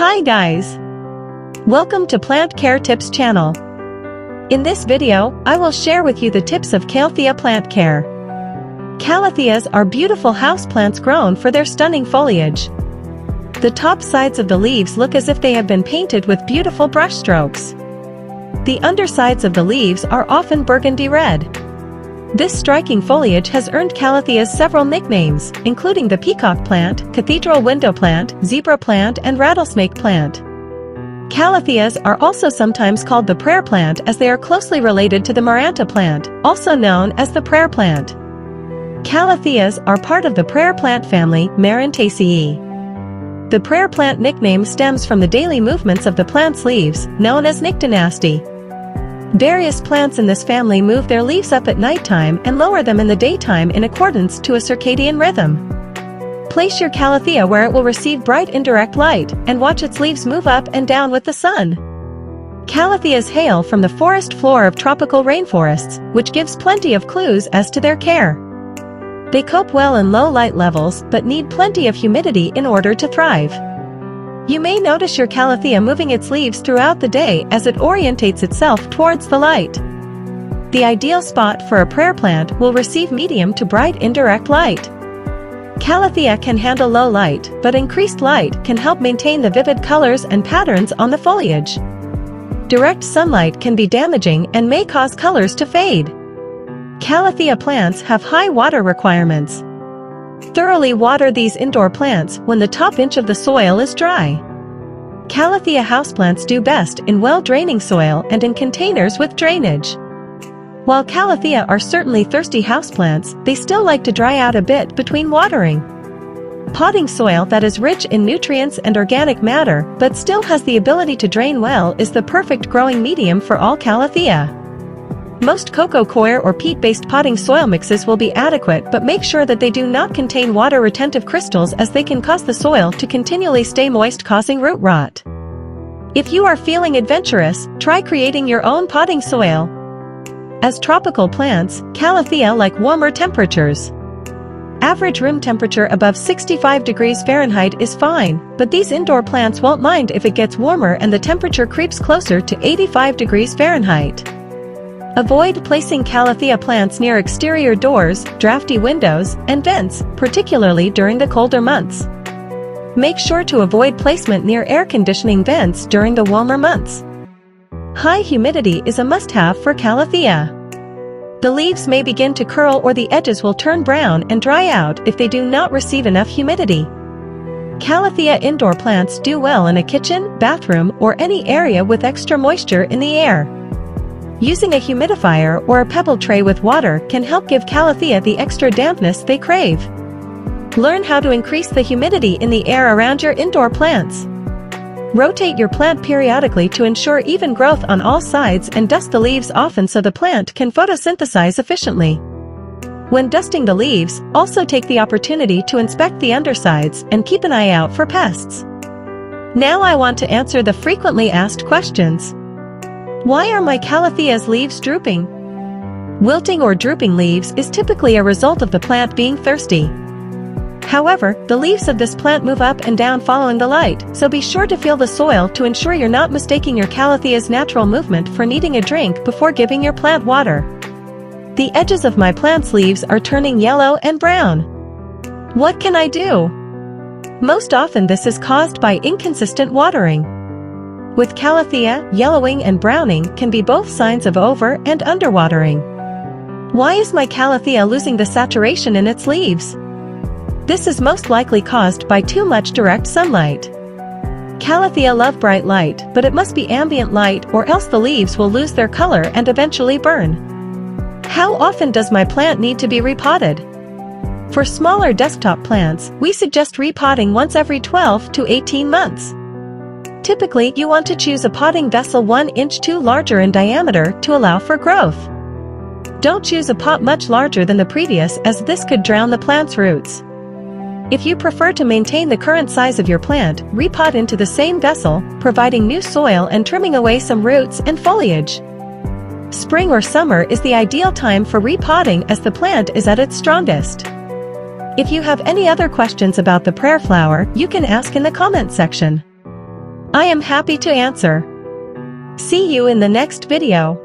Hi guys! Welcome to Plant Care Tips channel. In this video, I will share with you the tips of Calathea plant care. Calatheas are beautiful houseplants grown for their stunning foliage. The top sides of the leaves look as if they have been painted with beautiful brushstrokes. The undersides of the leaves are often burgundy red. This striking foliage has earned Calatheas several nicknames, including the peacock plant, cathedral window plant, zebra plant, and rattlesnake plant. Calatheas are also sometimes called the prayer plant as they are closely related to the maranta plant, also known as the prayer plant. Calatheas are part of the prayer plant family, Marantaceae. The prayer plant nickname stems from the daily movements of the plant's leaves, known as nyctinasty. Various plants in this family move their leaves up at nighttime and lower them in the daytime in accordance to a circadian rhythm. Place your Calathea where it will receive bright indirect light, and watch its leaves move up and down with the sun. Calatheas hail from the forest floor of tropical rainforests, which gives plenty of clues as to their care. They cope well in low light levels but need plenty of humidity in order to thrive. You may notice your Calathea moving its leaves throughout the day as it orientates itself towards the light. The ideal spot for a prayer plant will receive medium to bright indirect light. Calathea can handle low light, but increased light can help maintain the vivid colors and patterns on the foliage. Direct sunlight can be damaging and may cause colors to fade. Calathea plants have high water requirements. Thoroughly water these indoor plants when the top inch of the soil is dry. Calathea houseplants do best in well-draining soil and in containers with drainage. While Calathea are certainly thirsty houseplants, they still like to dry out a bit between watering. Potting soil that is rich in nutrients and organic matter but still has the ability to drain well is the perfect growing medium for all Calathea. Most cocoa coir or peat-based potting soil mixes will be adequate, but make sure that they do not contain water-retentive crystals as they can cause the soil to continually stay moist, causing root rot. If you are feeling adventurous, try creating your own potting soil. As tropical plants, Calathea like warmer temperatures. Average room temperature above 65 degrees Fahrenheit is fine, but these indoor plants won't mind if it gets warmer and the temperature creeps closer to 85 degrees Fahrenheit. Avoid placing Calathea plants near exterior doors, drafty windows, and vents, particularly during the colder months. Make sure to avoid placement near air conditioning vents during the warmer months. High humidity is a must-have for Calathea. The leaves may begin to curl or the edges will turn brown and dry out if they do not receive enough humidity. Calathea indoor plants do well in a kitchen, bathroom, or any area with extra moisture in the air. Using a humidifier or a pebble tray with water can help give Calathea the extra dampness they crave. Learn how to increase the humidity in the air around your indoor plants. Rotate your plant periodically to ensure even growth on all sides and dust the leaves often so the plant can photosynthesize efficiently. When dusting the leaves, also take the opportunity to inspect the undersides and keep an eye out for pests. Now I want to answer the frequently asked questions. Why are my Calathea's leaves drooping? Wilting or drooping leaves is typically a result of the plant being thirsty. However, the leaves of this plant move up and down following the light, so be sure to feel the soil to ensure you're not mistaking your Calathea's natural movement for needing a drink before giving your plant water. The edges of my plant's leaves are turning yellow and brown. What can I do? Most often this is caused by inconsistent watering. With Calathea, yellowing and browning can be both signs of over- and underwatering. Why is my Calathea losing the saturation in its leaves? This is most likely caused by too much direct sunlight. Calathea love bright light, but it must be ambient light or else the leaves will lose their color and eventually burn. How often does my plant need to be repotted? For smaller desktop plants, we suggest repotting once every 12 to 18 months. Typically, you want to choose a potting vessel 1 inch too larger in diameter to allow for growth. Don't choose a pot much larger than the previous as this could drown the plant's roots. If you prefer to maintain the current size of your plant, repot into the same vessel, providing new soil and trimming away some roots and foliage. Spring or summer is the ideal time for repotting as the plant is at its strongest. If you have any other questions about the prayer flower, you can ask in the comment section. I am happy to answer. See you in the next video.